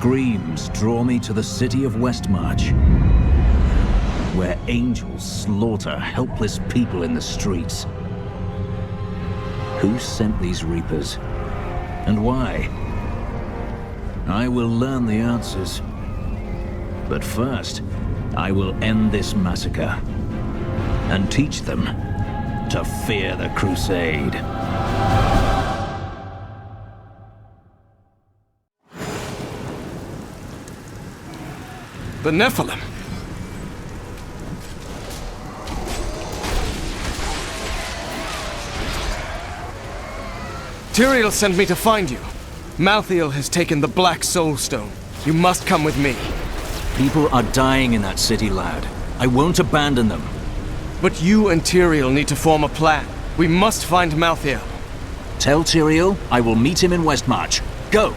screams draw me to the city of Westmarch, where angels slaughter helpless people in the streets. Who sent these reapers? And why? I will learn the answers. But first, I will end this massacre and teach them to fear the Crusade. The Nephilim! Tyrael sent me to find you. Malthael has taken the Black Soul Stone. You must come with me. People are dying in that city, lad. I won't abandon them. But you and Tyrael need to form a plan. We must find Malthael. Tell Tyrael I will meet him in Westmarch. Go!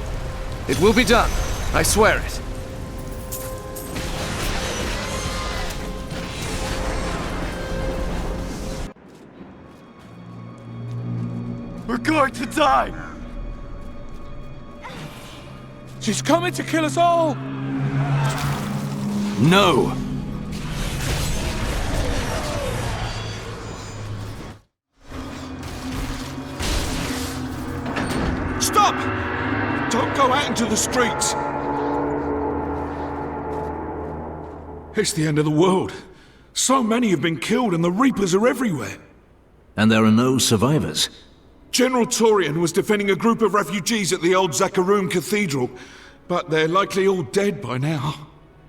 It will be done. I swear it. We're going to die! She's coming to kill us all! No! Stop! Don't go out into the streets! It's the end of the world. So many have been killed and the Reapers are everywhere. And there are no survivors. General Torian was defending a group of refugees at the old Zakharoon Cathedral, but they're likely all dead by now.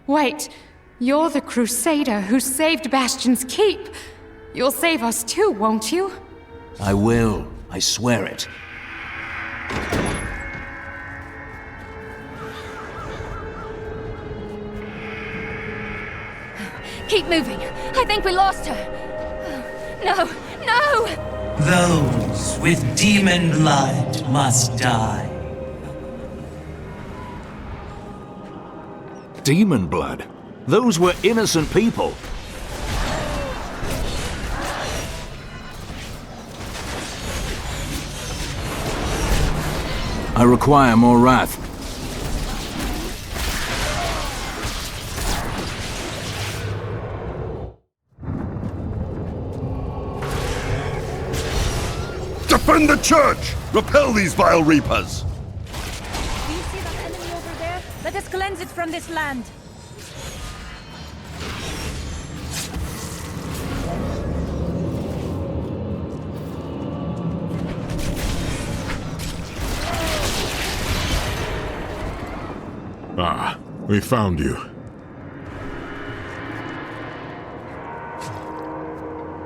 Wait, you're the Crusader who saved Bastion's Keep. You'll save us too, won't you? I will. I swear it. Keep moving. I think we lost her. No, no! Those with demon blood must die. Demon blood? Those were innocent people. I require more wrath. Defend the church! Repel these vile reapers! Do you see that enemy over there? Let us cleanse it from this land. Ah, we found you.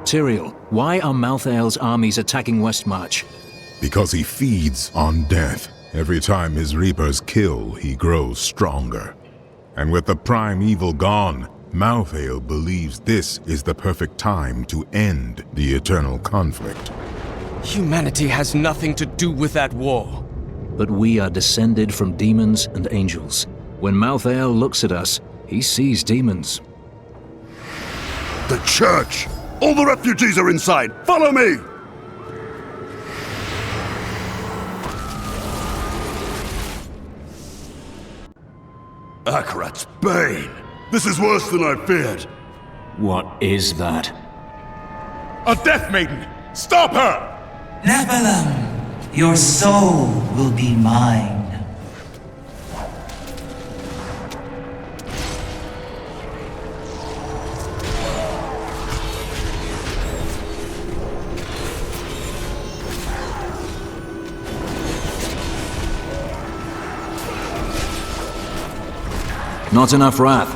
Tyrael, why are Malthael's armies attacking Westmarch? Because he feeds on death. Every time his reapers kill, he grows stronger. And with the prime evil gone, Malthael believes this is the perfect time to end the eternal conflict. Humanity has nothing to do with that war. But we are descended from demons and angels. When Malthael looks at us, he sees demons. The church! All the refugees are inside! Follow me! Akarat's Bane! This is worse than I feared! What is that? A Death Maiden! Stop her! Nephilim, your soul will be mine. Not enough wrath.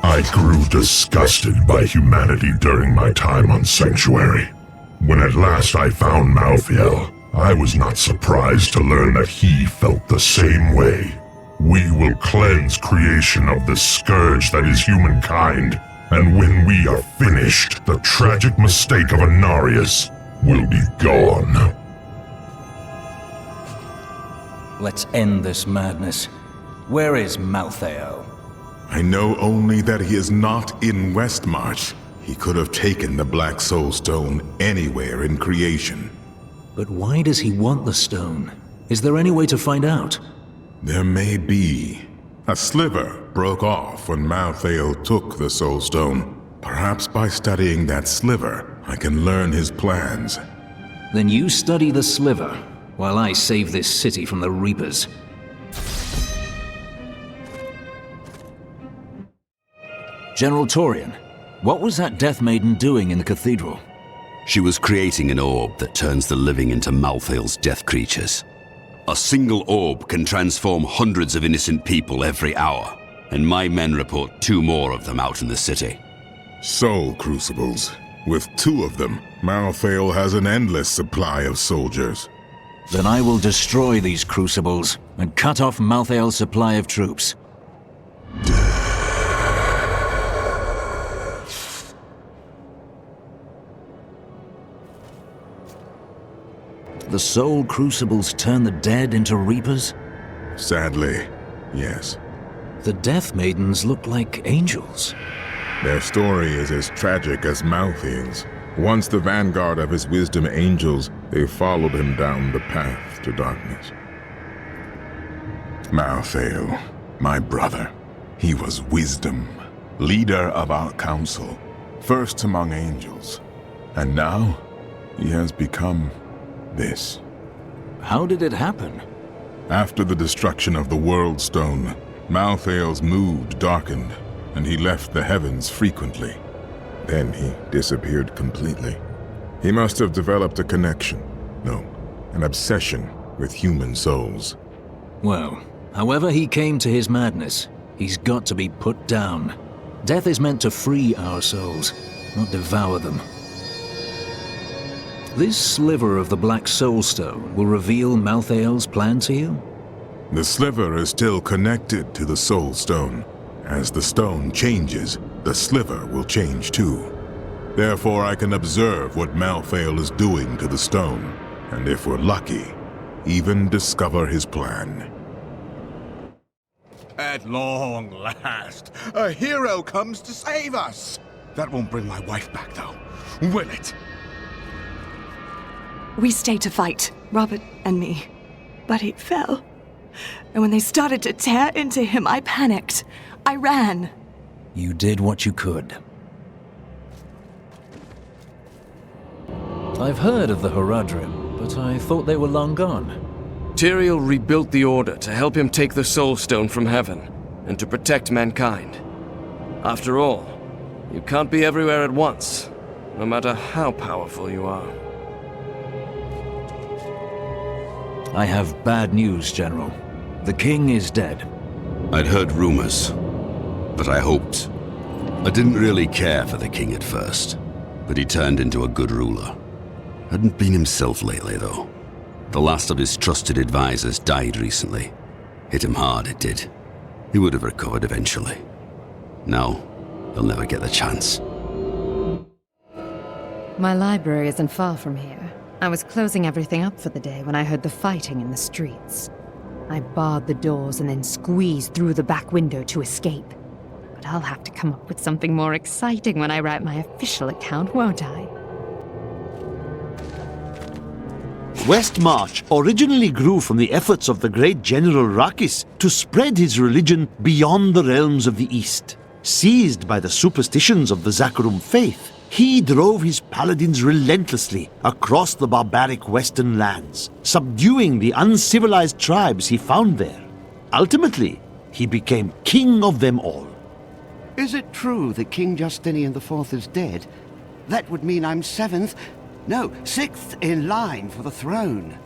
I grew disgusted by humanity during my time on Sanctuary. When at last I found Malthael, I was not surprised to learn that he felt the same way. We will cleanse creation of the scourge that is humankind, and when we are finished, the tragic mistake of Anarius will be gone. Let's end this madness. Where is Malthael? I know only that he is not in Westmarch. He could have taken the Black Soul Stone anywhere in creation. But why does he want the stone? Is there any way to find out? There may be. A sliver broke off when Malthael took the Soul Stone. Perhaps by studying that sliver, I can learn his plans. Then you study the sliver, while I save this city from the Reapers. General Torian, what was that Death Maiden doing in the cathedral? She was creating an orb that turns the living into Malthael's death creatures. A single orb can transform hundreds of innocent people every hour, and my men report 2 more of them out in the city. Soul Crucibles. With 2 of them, Malthael has an endless supply of soldiers. Then I will destroy these crucibles and cut off Malthael's supply of troops. The Soul Crucibles turn the dead into Reapers? Sadly, yes. The Death Maidens look like angels. Their story is as tragic as Malthael's. Once the vanguard of his wisdom angels, they followed him down the path to darkness. Malthael, my brother, he was wisdom, leader of our council, first among angels. And now, he has become this. How did it happen? After the destruction of the World Stone, Malthael's mood darkened, and he left the heavens frequently. Then he disappeared completely. He must have developed a connection, no, an obsession with human souls. Well, however he came to his madness, he's got to be put down. Death is meant to free our souls, not devour them. This sliver of the Black Soul Stone will reveal Malthael's plan to you? The sliver is still connected to the Soul Stone. As the stone changes, the sliver will change too. Therefore, I can observe what Malthael is doing to the stone, and if we're lucky, even discover his plan. At long last, a hero comes to save us. That won't bring my wife back, though, will it? We stayed to fight, Robert and me. But he fell. And when they started to tear into him, I panicked. I ran. You did what you could. I've heard of the Horadrim, but I thought they were long gone. Tyrael rebuilt the Order to help him take the Soul Stone from heaven, and to protect mankind. After all, you can't be everywhere at once, no matter how powerful you are. I have bad news, General. The king is dead. I'd heard rumors, but I hoped. I didn't really care for the king at first, but he turned into a good ruler. Hadn't been himself lately, though. The last of his trusted advisors died recently. Hit him hard, it did. He would have recovered eventually. Now, he'll never get the chance. My library isn't far from here. I was closing everything up for the day when I heard the fighting in the streets. I barred the doors and then squeezed through the back window to escape. But I'll have to come up with something more exciting when I write my official account, won't I? Westmarch originally grew from the efforts of the great General Rakis to spread his religion beyond the realms of the East. Seized by the superstitions of the Zakarum faith, he drove his paladins relentlessly across the barbaric western lands, subduing the uncivilized tribes he found there. Ultimately, he became king of them all. Is it true that King Justinian IV is dead? That would mean I'm 6th in line for the throne.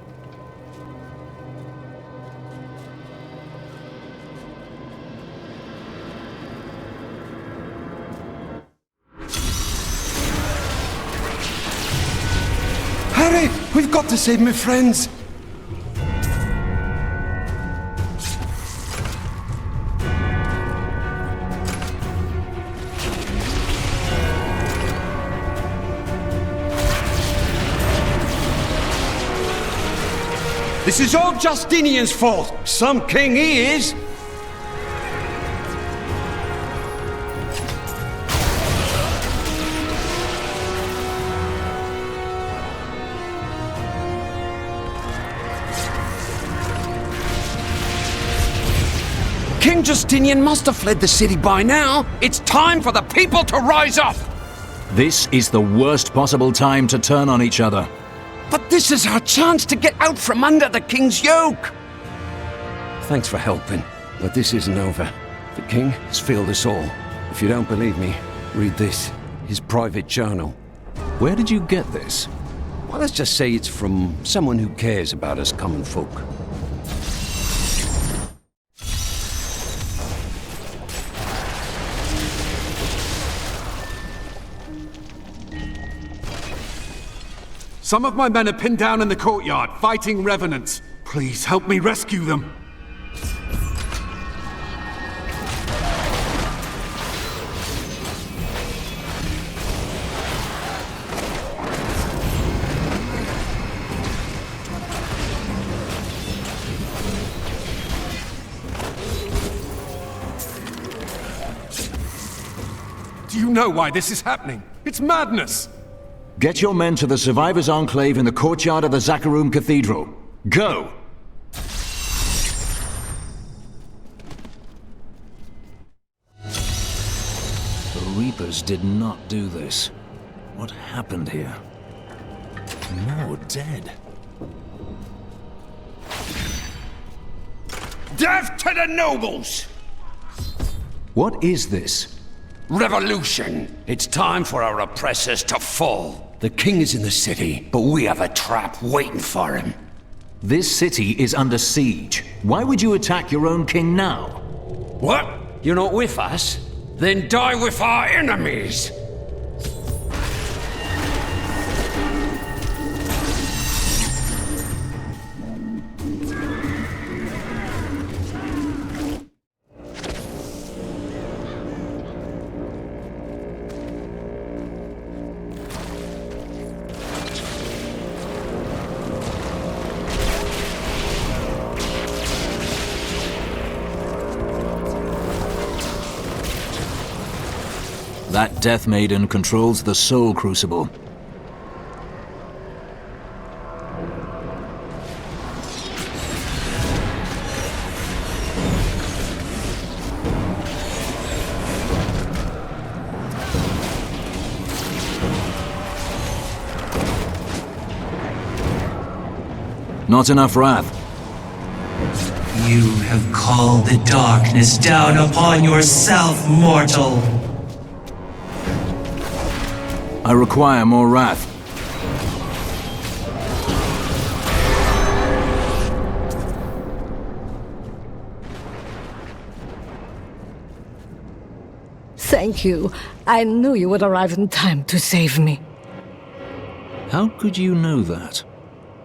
Harry! We've got to save my friends! This is all Justinian's fault! Some king he is! King Justinian must have fled the city by now. It's time for the people to rise up! This is the worst possible time to turn on each other. But this is our chance to get out from under the king's yoke! Thanks for helping, but this isn't over. The king has failed us all. If you don't believe me, read this. His private journal. Where did you get this? Well, let's just say it's from someone who cares about us common folk. Some of my men are pinned down in the courtyard, fighting revenants. Please help me rescue them. Do you know why this is happening? It's madness! Get your men to the Survivors' Enclave in the courtyard of the Zakharum Cathedral. Go! The Reapers did not do this. What happened here? More dead. Death to the nobles! What is this? Revolution! It's time for our oppressors to fall. The king is in the city, but we have a trap waiting for him. This city is under siege. Why would you attack your own king now? What? You're not with us? Then die with our enemies! That Death Maiden controls the Soul Crucible. Not enough wrath. You have called the darkness down upon yourself, mortal. I require more wrath. Thank you. I knew you would arrive in time to save me. How could you know that?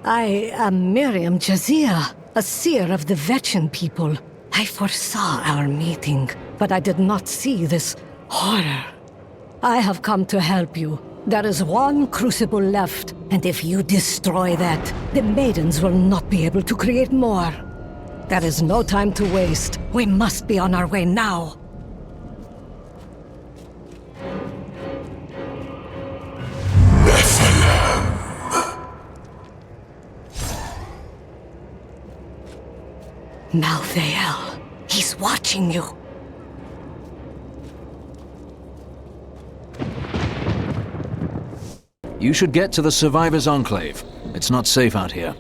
I am Miriam Jazia, a seer of the Vetchin people. I foresaw our meeting, but I did not see this horror. I have come to help you. There is one crucible left, and if you destroy that, the maidens will not be able to create more. There is no time to waste. We must be on our way now. Malthael, he's watching you. You should get to the Survivors' Enclave. It's not safe out here.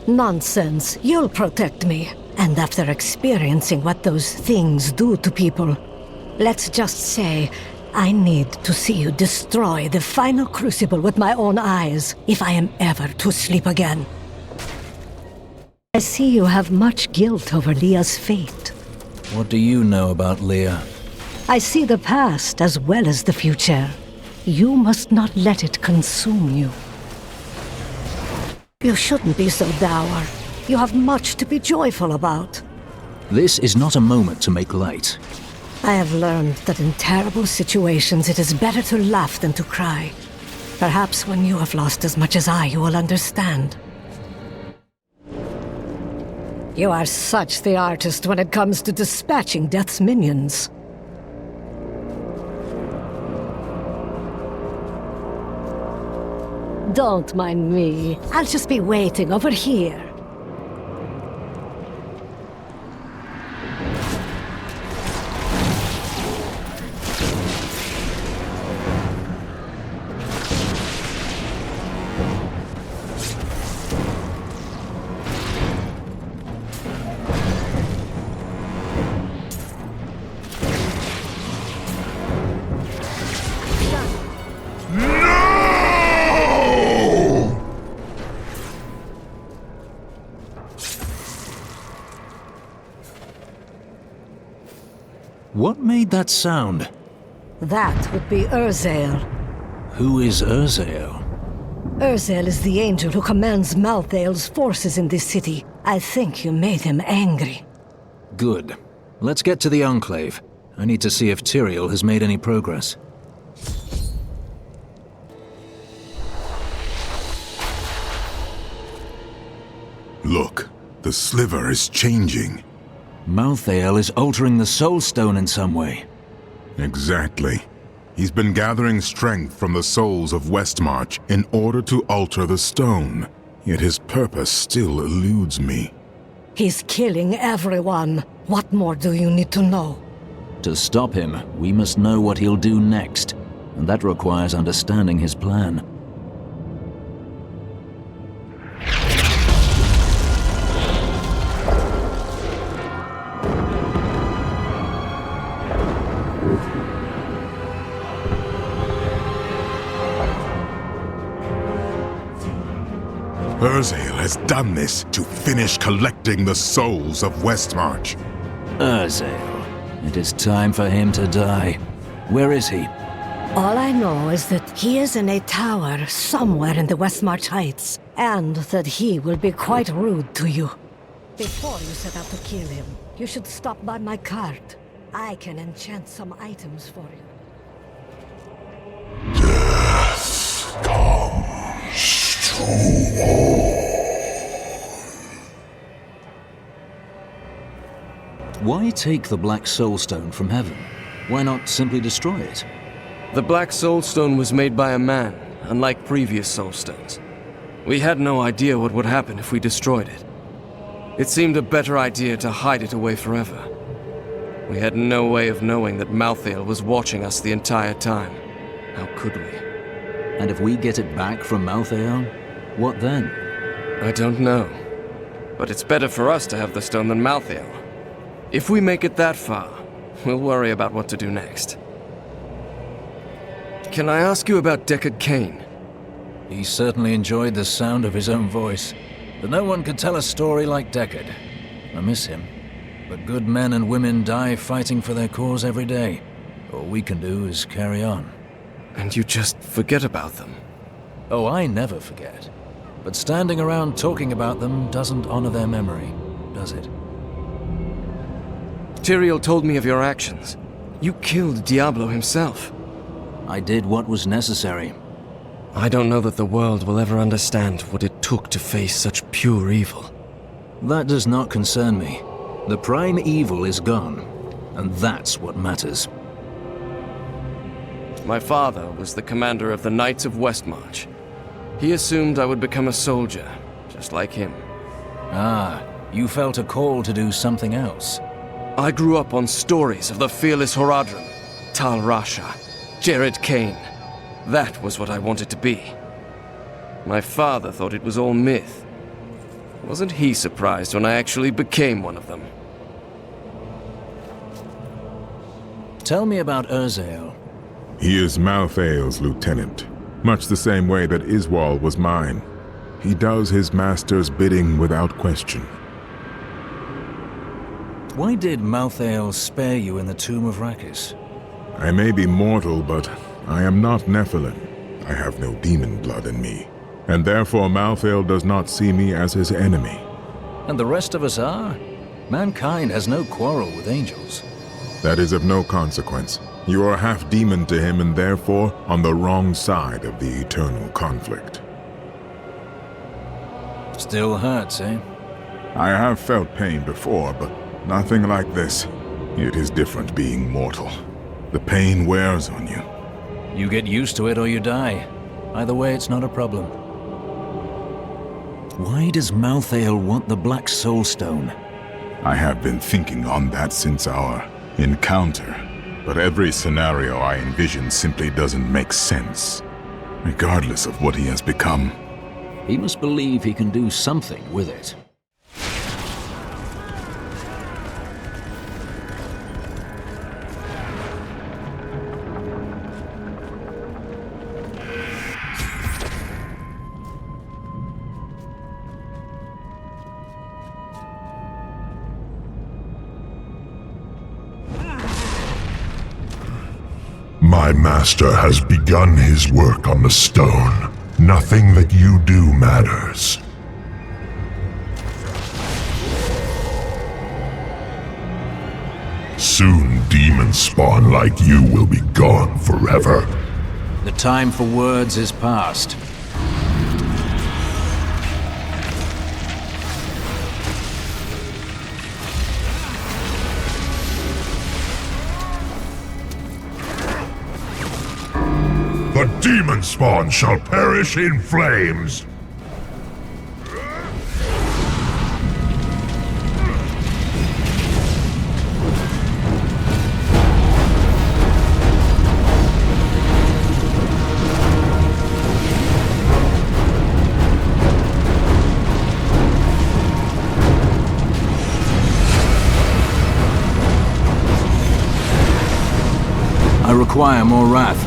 Nonsense. You'll protect me. And after experiencing what those things do to people, let's just say I need to see you destroy the final crucible with my own eyes if I am ever to sleep again. I see you have much guilt over Leah's fate. What do you know about Leah? I see the past as well as the future. You must not let it consume you. You shouldn't be so dour. You have much to be joyful about. This is not a moment to make light. I have learned that in terrible situations it is better to laugh than to cry. Perhaps when you have lost as much as I, you will understand. You are such the artist when it comes to dispatching Death's minions. Don't mind me. I'll just be waiting over here. What made that sound? That would be Urzael. Who is Urzael? Urzael is the angel who commands Malthael's forces in this city. I think you made him angry. Good. Let's get to the Enclave. I need to see if Tyrael has made any progress. Look, the sliver is changing. Malthael is altering the Soul Stone in some way. Exactly. He's been gathering strength from the souls of Westmarch in order to alter the stone. Yet his purpose still eludes me. He's killing everyone. What more do you need to know? To stop him, we must know what he'll do next, and that requires understanding his plan. Urzael has done this to finish collecting the souls of Westmarch. Urzael. It is time for him to die. Where is he? All I know is that he is in a tower somewhere in the Westmarch Heights, and that he will be quite rude to you. Before you set out to kill him, you should stop by my cart. I can enchant some items for you. Death comes to all. Why take the Black Soul Stone from heaven? Why not simply destroy it? The Black Soul Stone was made by a man, unlike previous Soul Stones. We had no idea what would happen if we destroyed it. It seemed a better idea to hide it away forever. We had no way of knowing that Malthael was watching us the entire time. How could we? And if we get it back from Malthael, what then? I don't know. But it's better for us to have the stone than Malthael. If we make it that far, we'll worry about what to do next. Can I ask you about Deckard Cain? He certainly enjoyed the sound of his own voice, but no one could tell a story like Deckard. I miss him, but good men and women die fighting for their cause every day. All we can do is carry on. And you just forget about them? Oh, I never forget. But standing around talking about them doesn't honor their memory, does it? Tyrael told me of your actions. You killed Diablo himself. I did what was necessary. I don't know that the world will ever understand what it took to face such pure evil. That does not concern me. The prime evil is gone, and that's what matters. My father was the commander of the Knights of Westmarch. He assumed I would become a soldier, just like him. Ah, you felt a call to do something else. I grew up on stories of the fearless Horadrim, Tal Rasha, Jared Cain. That was what I wanted to be. My father thought it was all myth. Wasn't he surprised when I actually became one of them? Tell me about Urzael. He is Malthael's lieutenant, much the same way that Iswal was mine. He does his master's bidding without question. Why did Malthael spare you in the tomb of Rakis? I may be mortal, but I am not Nephilim. I have no demon blood in me, and therefore Malthael does not see me as his enemy. And the rest of us are? Mankind has no quarrel with angels. That is of no consequence. You are half demon to him and therefore on the wrong side of the eternal conflict. Still hurts, eh? I have felt pain before, but nothing like this. It is different being mortal. The pain wears on you. You get used to it or you die. Either way, it's not a problem. Why does Malthael want the Black Soul Stone? I have been thinking on that since our encounter, but every scenario I envision simply doesn't make sense, regardless of what he has become. He must believe he can do something with it. My master has begun his work on the stone. Nothing that you do matters. Soon demon spawn like you will be gone forever. The time for words is past. The demon spawn shall perish in flames. I require more wrath.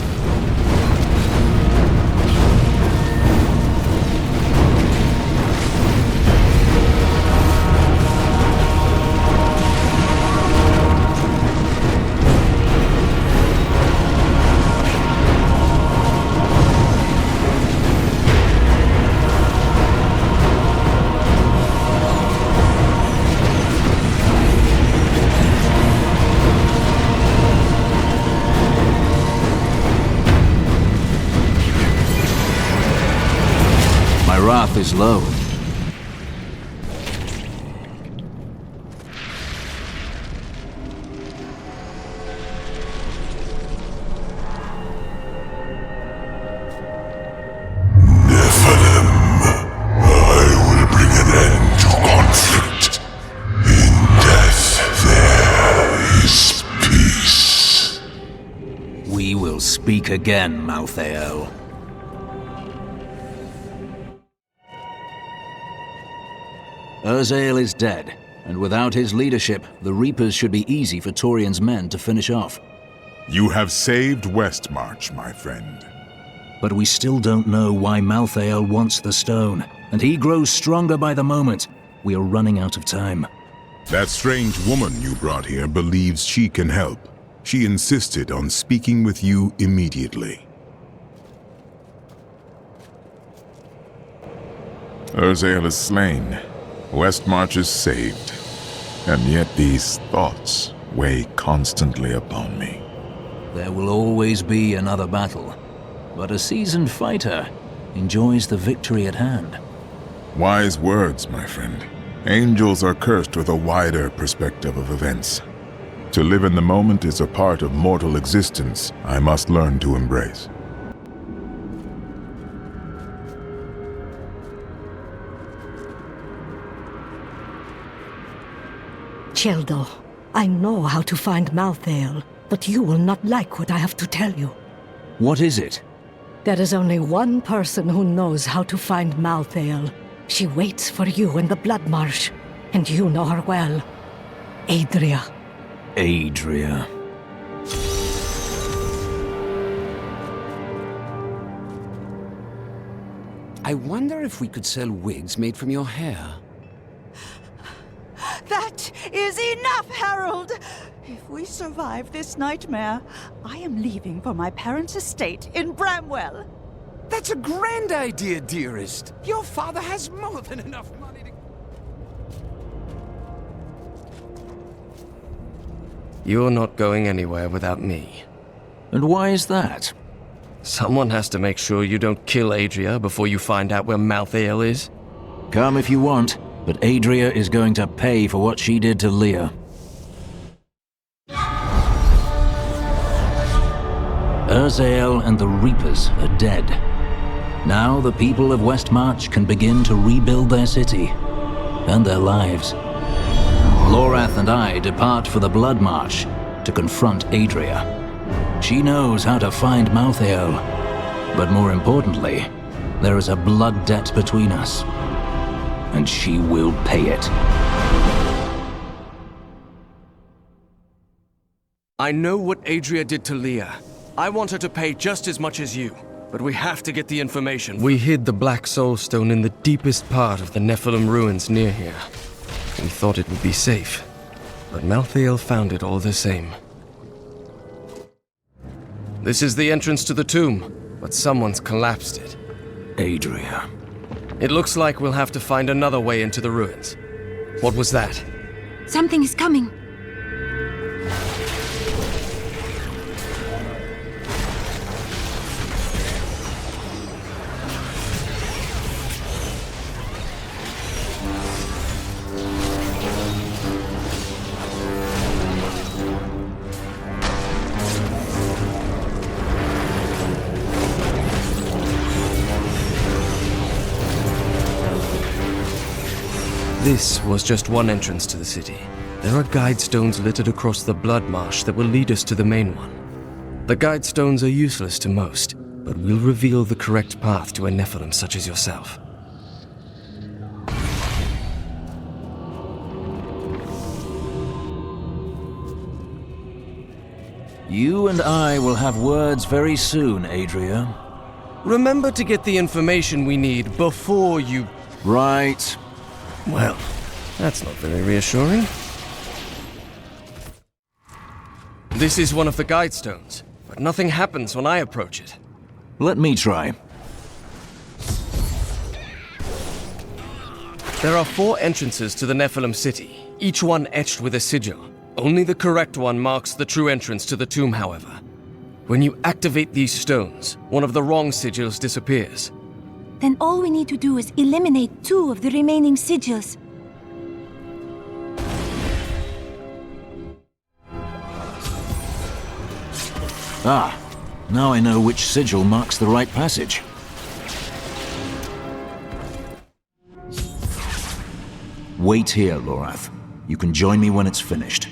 My wrath is low. We will speak again, Malthael. Urzael is dead, and without his leadership, the Reapers should be easy for Torian's men to finish off. You have saved Westmarch, my friend. But we still don't know why Malthael wants the stone, and he grows stronger by the moment. We are running out of time. That strange woman you brought here believes she can help. She insisted on speaking with you immediately. Urzael is slain. Westmarch is saved. And yet these thoughts weigh constantly upon me. There will always be another battle, but a seasoned fighter enjoys the victory at hand. Wise words, my friend. Angels are cursed with a wider perspective of events. To live in the moment is a part of mortal existence I must learn to embrace. Cheldo, I know how to find Malthael, but you will not like what I have to tell you. What is it? There is only one person who knows how to find Malthael. She waits for you in the Blood Marsh, and you know her well. Adria. Adria. I wonder if we could sell wigs made from your hair. That is enough, Harold! If we survive this nightmare, I am leaving for my parents' estate in Bramwell. That's a grand idea, dearest. Your father has more than enough money to... You're not going anywhere without me. And why is that? Someone has to make sure you don't kill Adria before you find out where Malthael is. Come if you want, but Adria is going to pay for what she did to Leah. Urzael and the Reapers are dead. Now the people of Westmarch can begin to rebuild their city and their lives. Lorath and I depart for the Blood Marsh to confront Adria. She knows how to find Malthael, but more importantly, there is a blood debt between us, and she will pay it. I know what Adria did to Leah. I want her to pay just as much as you, but we have to get the information. We hid the Black Soul Stone in the deepest part of the Nephilim ruins near here. We thought it would be safe, but Malthael found it all the same. This is the entrance to the tomb, but someone's collapsed it. Adria. It looks like we'll have to find another way into the ruins. What was that? Something is coming. This was just one entrance to the city. There are guide stones littered across the blood marsh that will lead us to the main one. The guide stones are useless to most, but will reveal the correct path to a Nephilim such as yourself. You and I will have words very soon, Adria. Remember to get the information we need before you... Right. Well, that's not very reassuring. This is one of the guide stones, but nothing happens when I approach it. Let me try. There are 4 entrances to the Nephilim city, each one etched with a sigil. Only the correct one marks the true entrance to the tomb, however. When you activate these stones, one of the wrong sigils disappears. Then all we need to do is eliminate 2 of the remaining sigils. Ah, now I know which sigil marks the right passage. Wait here, Lorath. You can join me when it's finished.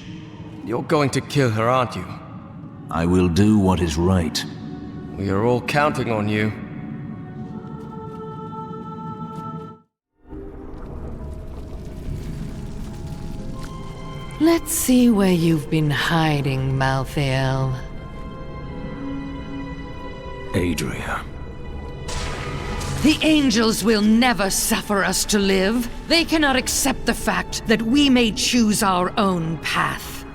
You're going to kill her, aren't you? I will do what is right. We are all counting on you. Let's see where you've been hiding, Malthael. Adria. The angels will never suffer us to live. They cannot accept the fact that we may choose our own path.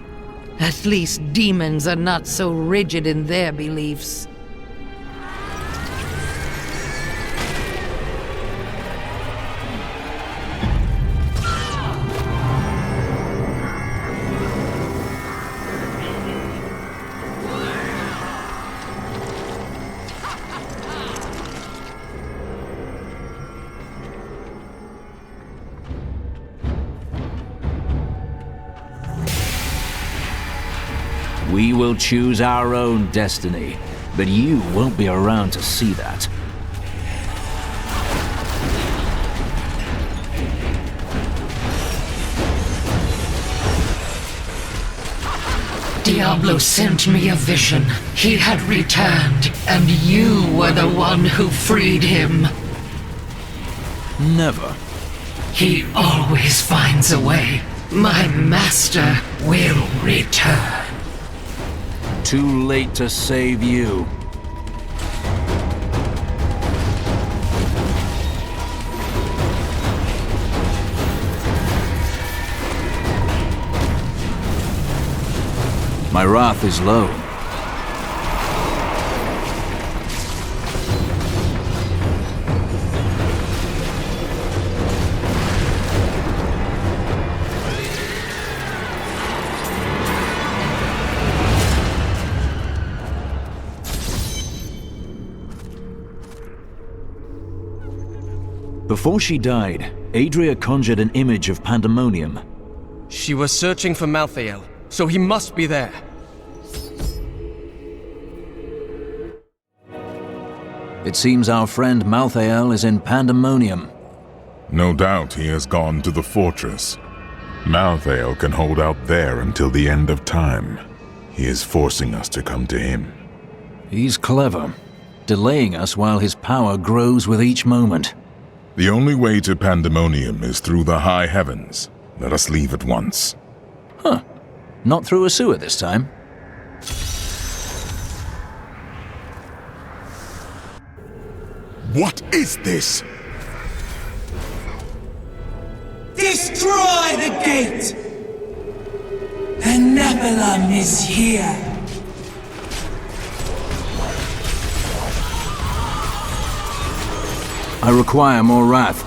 At least demons are not so rigid in their beliefs. We will choose our own destiny, but you won't be around to see that. Diablo sent me a vision. He had returned, and you were the one who freed him. Never. He always finds a way. My master will return. Too late to save you. My wrath is low. Before she died, Adria conjured an image of pandemonium. She was searching for Malthael, so he must be there. It seems our friend Malthael is in pandemonium. No doubt he has gone to the fortress. Malthael can hold out there until the end of time. He is forcing us to come to him. He's clever, delaying us while his power grows with each moment. The only way to pandemonium is through the high heavens. Let us leave at once. Huh. Not through a sewer this time. What is this? Destroy the gate! The Nephilim is here! I require more wrath.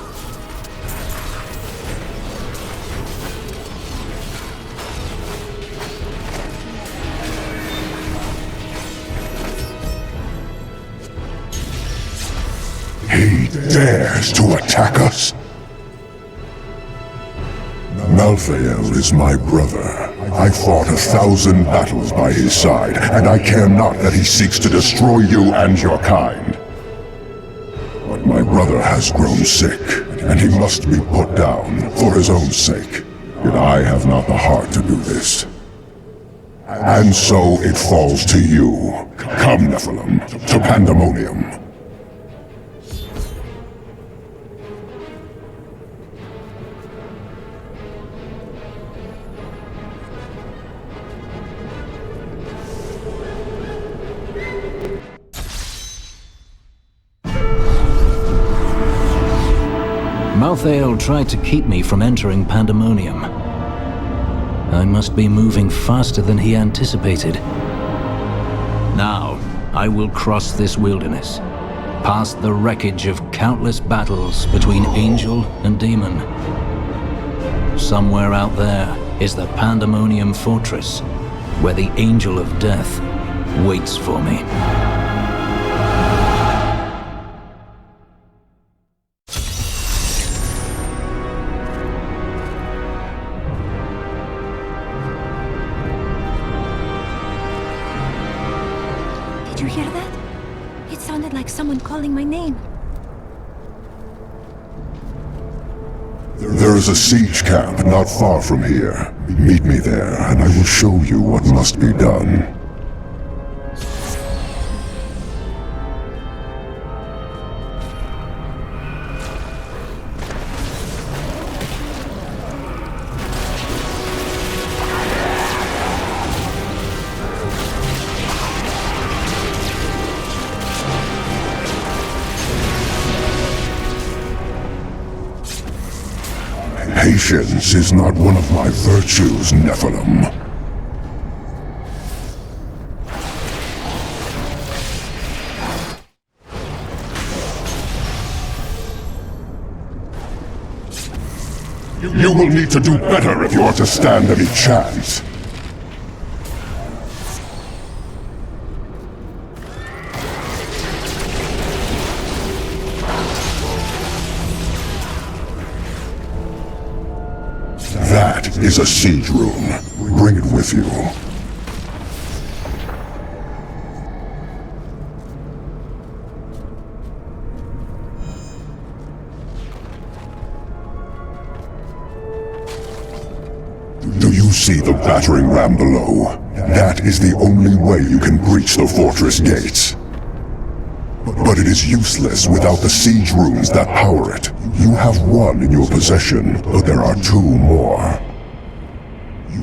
He dares to attack us? Malthael is my brother. I fought 1,000 battles by his side, and I care not that he seeks to destroy you and your kind. But my brother has grown sick, and he must be put down for his own sake. Yet I have not the heart to do this. And so it falls to you. Come, Nephilim, to Pandemonium. Malthael tried to keep me from entering Pandemonium. I must be moving faster than he anticipated. Now, I will cross this wilderness, past the wreckage of countless battles between angel and demon. Somewhere out there is the Pandemonium Fortress, where the Angel of Death waits for me. Did you hear that? It sounded like someone calling my name. There is a siege camp not far from here. Meet me there, and I will show you what must be done. Patience is not one of my virtues, Nephilim. You will need to do better if you are to stand any chance. That is a siege room. Bring it with you. Do you see the battering ram below? That is the only way you can breach the fortress gates. But it is useless without the siege rooms that power it. You have one in your possession, but there are two more.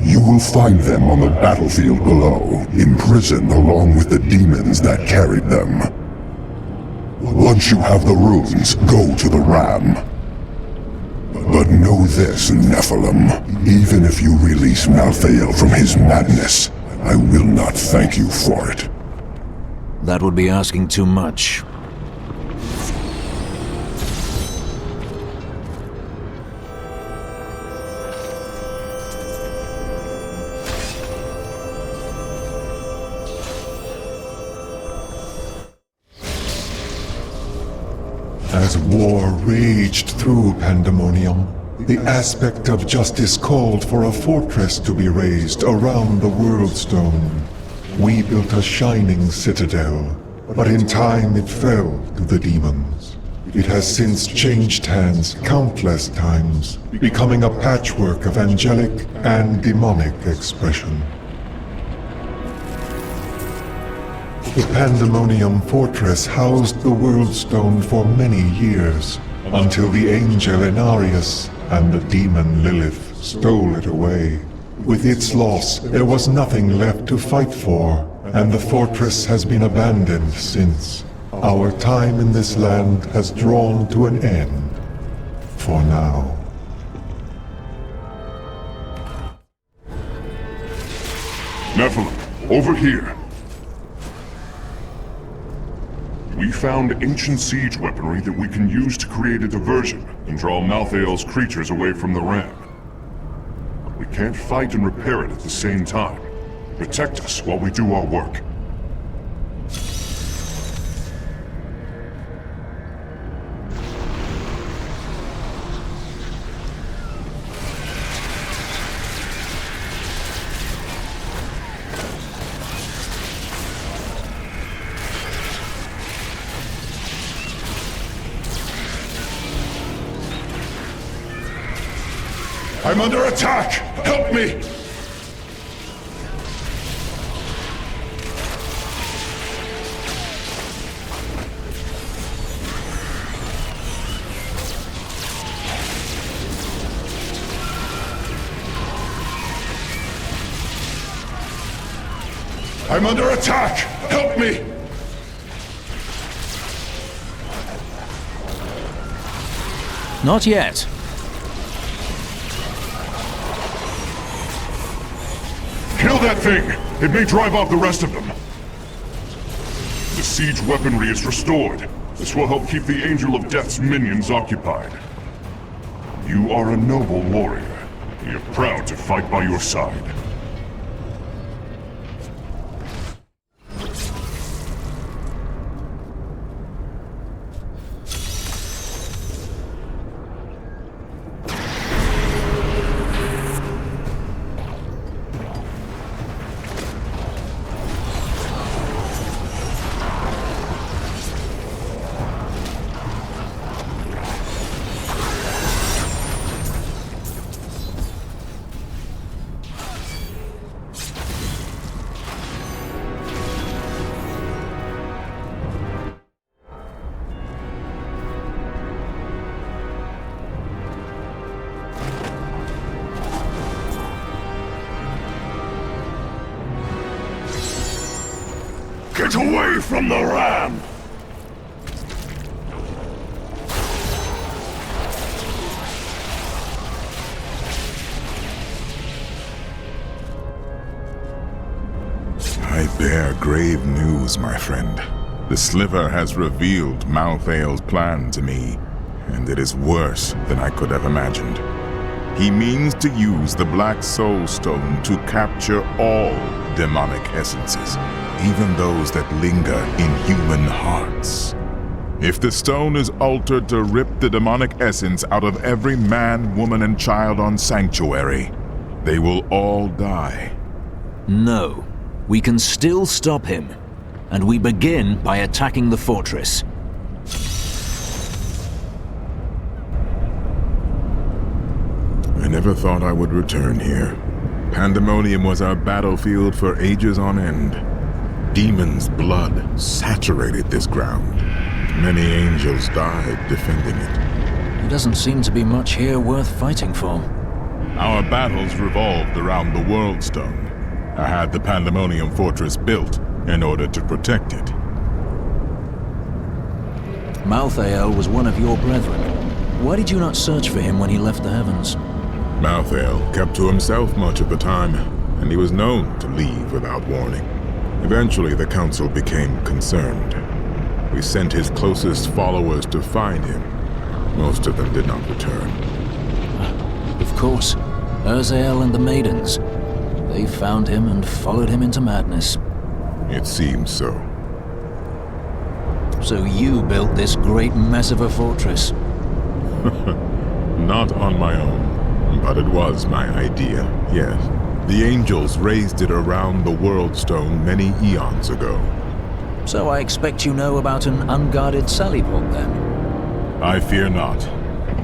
You will find them on the battlefield below, imprisoned along with the demons that carried them. Once you have the runes, go to the ram. But know this, Nephilim, even if you release Malthael from his madness, I will not thank you for it. That would be asking too much. As war raged through Pandemonium, the aspect of justice called for a fortress to be raised around the World Stone. We built a shining citadel, but in time it fell to the demons. It has since changed hands countless times, becoming a patchwork of angelic and demonic expression. The Pandemonium Fortress housed the World Stone for many years, until the angel Inarius and the demon Lilith stole it away. With its loss, there was nothing left to fight for, and the fortress has been abandoned since. Our time in this land has drawn to an end, for now. Nephilim, over here. We found ancient siege weaponry that we can use to create a diversion and draw Malthael's creatures away from the ram. But we can't fight and repair it at the same time. Protect us while we do our work. I'm under attack! Help me! I'm under attack! Help me! Not yet. Kill that thing! It may drive off the rest of them. The siege weaponry is restored. This will help keep the Angel of Death's minions occupied. You are a noble warrior. We are proud to fight by your side. Get away from the ram! I bear grave news, my friend. The Sliver has revealed Malthael's plan to me, and it is worse than I could have imagined. He means to use the Black Soul Stone to capture all demonic essences, even those that linger in human hearts. If the stone is altered to rip the demonic essence out of every man, woman, and child on Sanctuary, they will all die. No. We can still stop him. And we begin by attacking the fortress. I never thought I would return here. Pandemonium was our battlefield for ages on end. Demons' blood saturated this ground. Many angels died defending it. There doesn't seem to be much here worth fighting for. Our battles revolved around the World Stone. I had the Pandemonium Fortress built in order to protect it. Malthael was one of your brethren. Why did you not search for him when he left the heavens? Malthael kept to himself much of the time, and he was known to leave without warning. Eventually, the Council became concerned. We sent his closest followers to find him. Most of them did not return. Of course. Urzael and the Maidens. They found him and followed him into madness. It seems so. So you built this great mess of a fortress? Not on my own, but it was my idea, yes. The angels raised it around the World Stone many eons ago. So I expect you know about an unguarded sally port then? I fear not.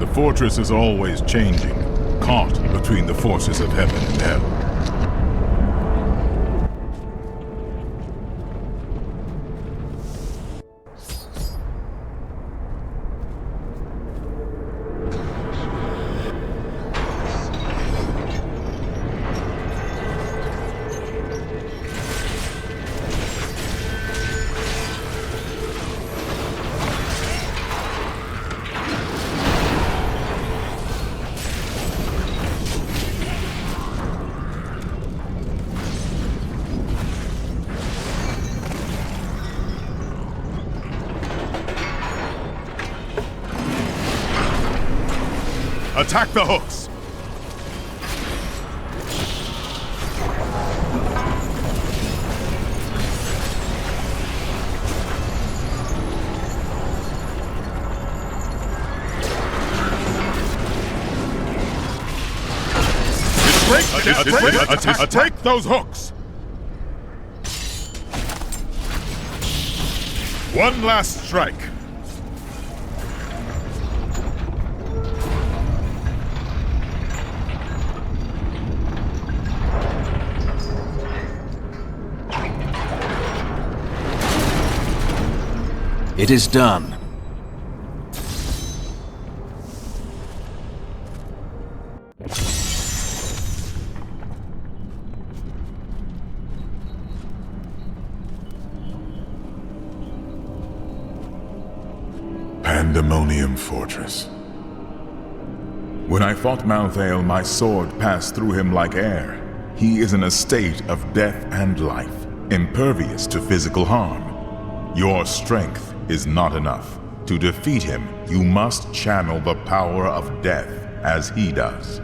The fortress is always changing, caught between the forces of heaven and hell. Attack the hooks! Break those hooks! One last strike. It is done. Pandemonium Fortress. When I fought Malthael, my sword passed through him like air. He is in a state of death and life, impervious to physical harm. Your strength is not enough. To defeat him, you must channel the power of death as he does.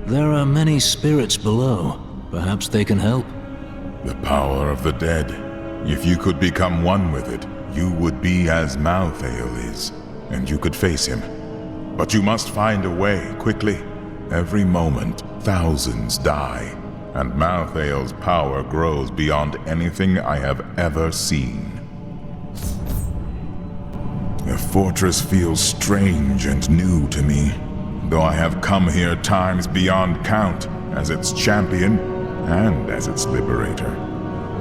There are many spirits below. Perhaps they can help. The power of the dead. If you could become one with it, you would be as Malthael is, and you could face him. But you must find a way, quickly. Every moment, thousands die, and Malthael's power grows beyond anything I have ever seen. The fortress feels strange and new to me, though I have come here times beyond count as its champion and as its liberator.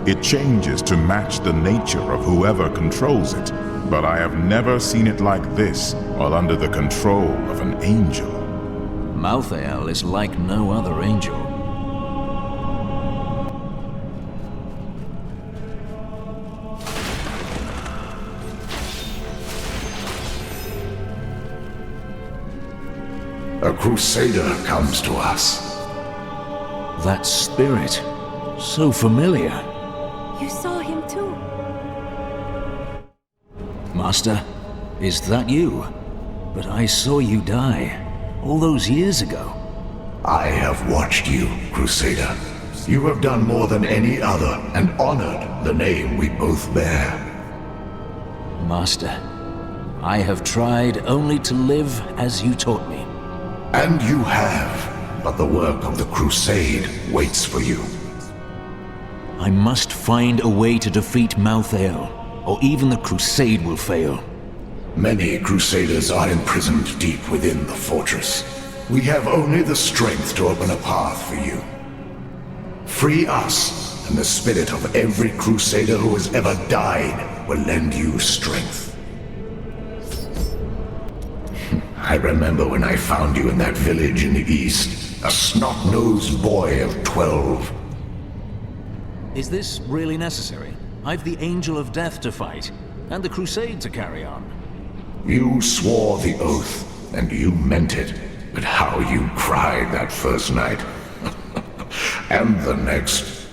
It changes to match the nature of whoever controls it, but I have never seen it like this while under the control of an angel. Malthael is like no other angel. A Crusader comes to us. That spirit, so familiar. You saw him too. Master, is that you? But I saw you die all those years ago. I have watched you, Crusader. You have done more than any other and honored the name we both bear. Master, I have tried only to live as you taught me. And you have, but the work of the Crusade waits for you. I must find a way to defeat Malthael, or even the Crusade will fail. Many Crusaders are imprisoned deep within the fortress. We have only the strength to open a path for you. Free us, and the spirit of every Crusader who has ever died will lend you strength. I remember when I found you in that village in the east, a snot-nosed boy of 12. Is this really necessary? I've the Angel of Death to fight, and the Crusade to carry on. You swore the oath, and you meant it. But how you cried that first night. And the next.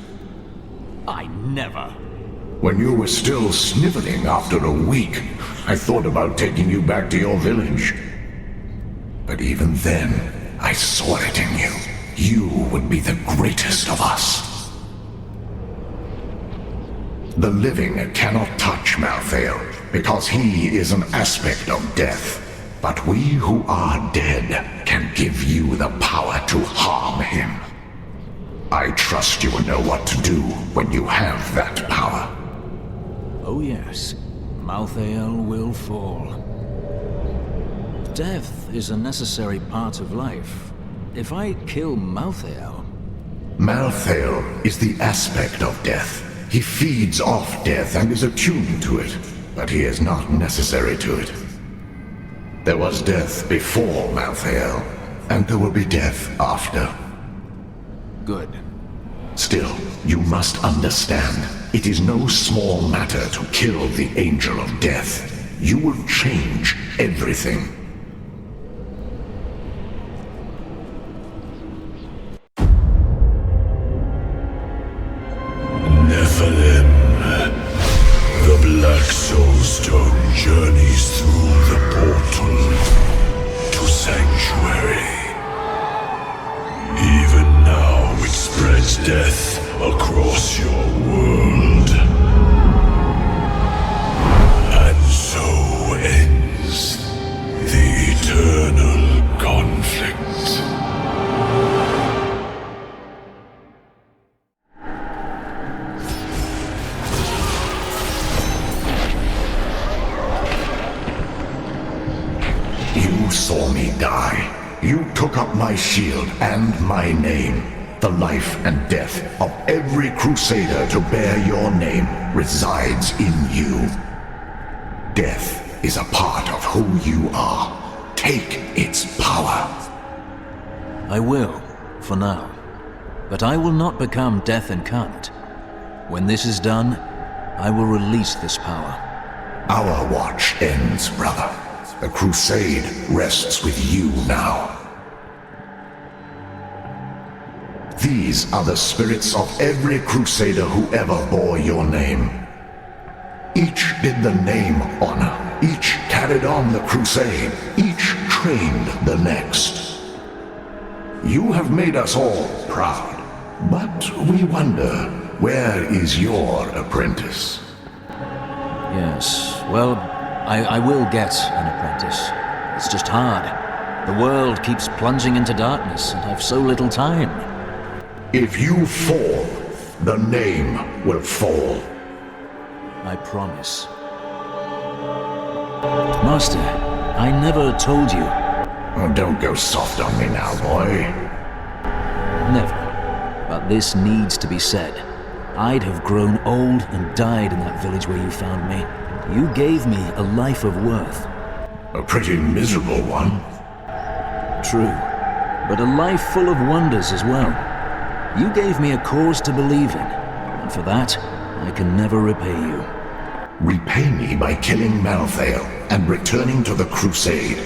I never. When you were still sniveling after a week, I thought about taking you back to your village. But even then, I saw it in you. You would be the greatest of us. The living cannot touch Malthael, because he is an aspect of death. But we who are dead can give you the power to harm him. I trust you will know what to do when you have that power. Oh yes, Malthael will fall. Death is a necessary part of life. If I kill Malthael... Malthael is the aspect of death. He feeds off death and is attuned to it, but he is not necessary to it. There was death before Malthael, and there will be death after. Good. Still, you must understand, it is no small matter to kill the Angel of Death. You will change everything. Nephilim. The Black Soul Stone journeys through the portal to Sanctuary. saw me die. You took up my shield and my name. The life and death of every Crusader to bear your name resides in you. Death is a part of who you are. Take its power. I will, for now. But I will not become Death incarnate. When this is done, I will release this power. Our watch ends, brother. The crusade rests with you now. These are the spirits of every Crusader who ever bore your name. Each did the name honor. Each carried on the crusade. Each trained the next. You have made us all proud. But we wonder, where is your apprentice? Yes, well, I will get an apprentice. It's just hard. The world keeps plunging into darkness, and I've so little time. If you fall, the name will fall. I promise. Master, I never told you. Oh, don't go soft on me now, boy. Never. But this needs to be said. I'd have grown old and died in that village where you found me. You gave me a life of worth. A pretty miserable one. True. But a life full of wonders as well. You gave me a cause to believe in. And for that, I can never repay you. Repay me by killing Malthael and returning to the Crusade.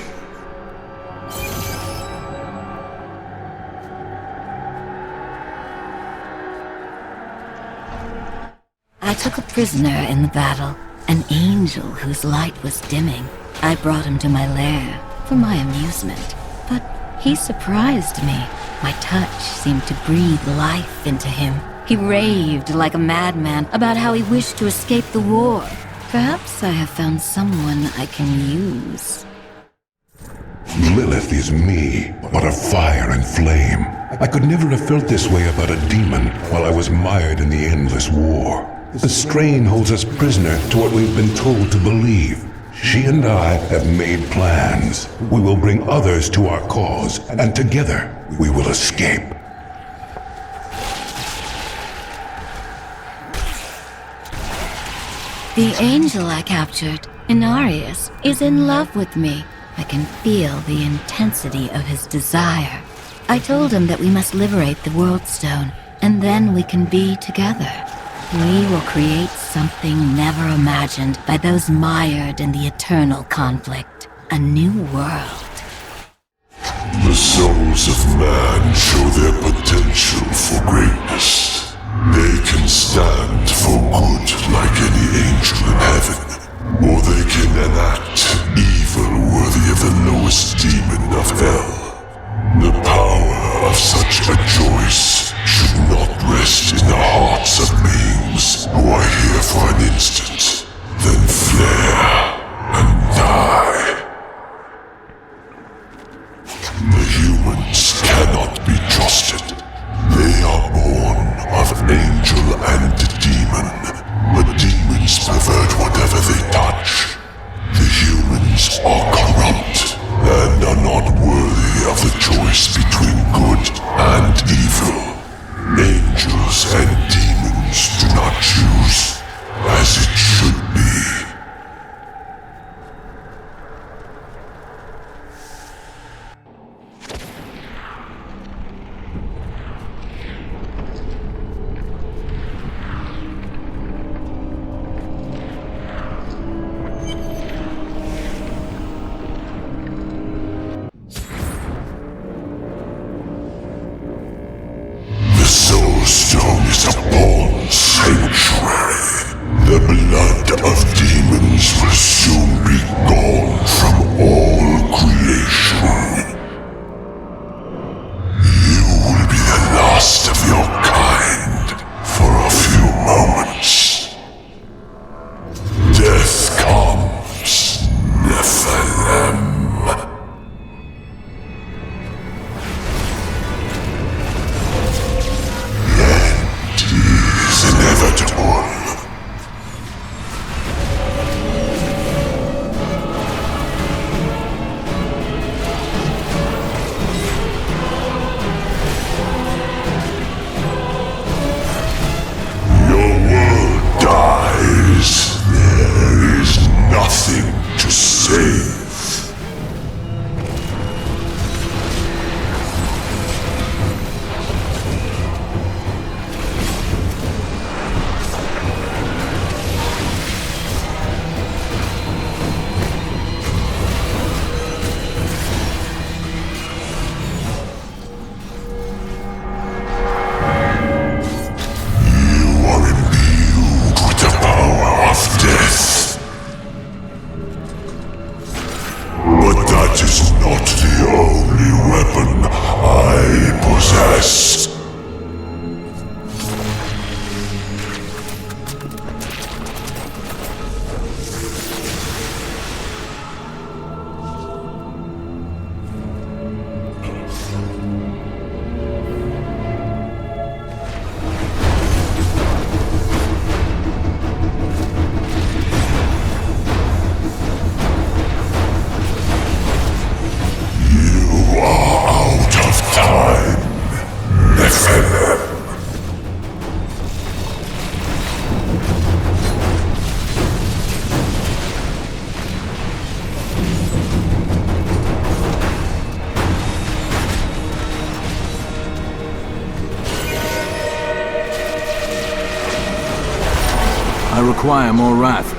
I took a prisoner in the battle, an angel whose light was dimming. I brought him to my lair for my amusement, but he surprised me. My touch seemed to breathe life into him. He raved like a madman about how he wished to escape the war. Perhaps I have found someone I can use. Lilith is me, but of fire and flame. I could never have felt this way about a demon while I was mired in the endless war. The strain holds us prisoner to what we've been told to believe. She and I have made plans. We will bring others to our cause, and together we will escape. The angel I captured, Inarius, is in love with me. I can feel the intensity of his desire. I told him that we must liberate the World Stone, and then we can be together. We will create something never imagined by those mired in the eternal conflict. A new world. The souls of man show their potential for greatness. They can stand for good like any angel in heaven, or they can enact evil worthy of the lowest demon of hell. The power of such a choice should not rest in the hearts of beings who are here for an instant, then flare and die. The humans cannot be trusted. They are born of angel and demon, but demons pervert whatever they touch. The humans are corrupt and are not worthy of the choice between good and evil. Angels and demons do not choose as it should be. The Soul Stone is a born sanctuary. The blood of demons will soon be gone from all creation. You will be the last of your kind for a few moments. Death comes, Nephilim. Is inevitable. require more wrath.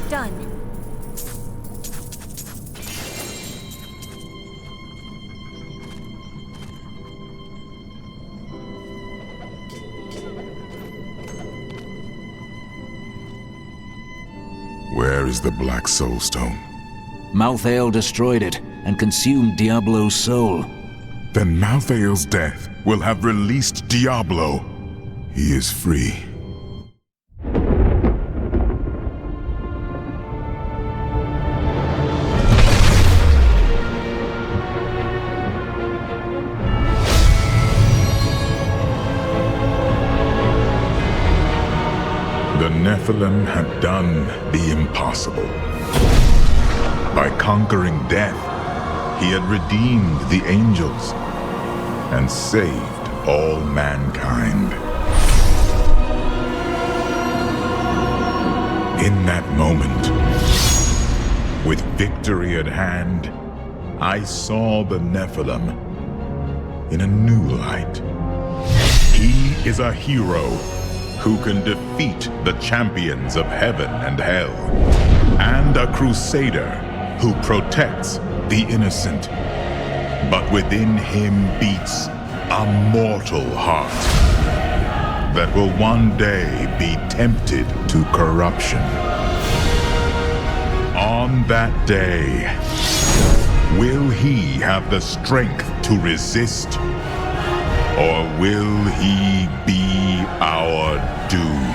Done. Where is the Black Soul Stone? Malthael destroyed it and consumed Diablo's soul. Then Malthael's death will have released Diablo. He is free. The Nephilim had done the impossible. By conquering death, he had redeemed the angels and saved all mankind. In that moment, with victory at hand, I saw the Nephilim in a new light. He is a hero who can defeat the champions of heaven and hell, and a crusader who protects the innocent. But within him beats a mortal heart that will one day be tempted to corruption. On that day, will he have the strength to resist? Or will he be our doom?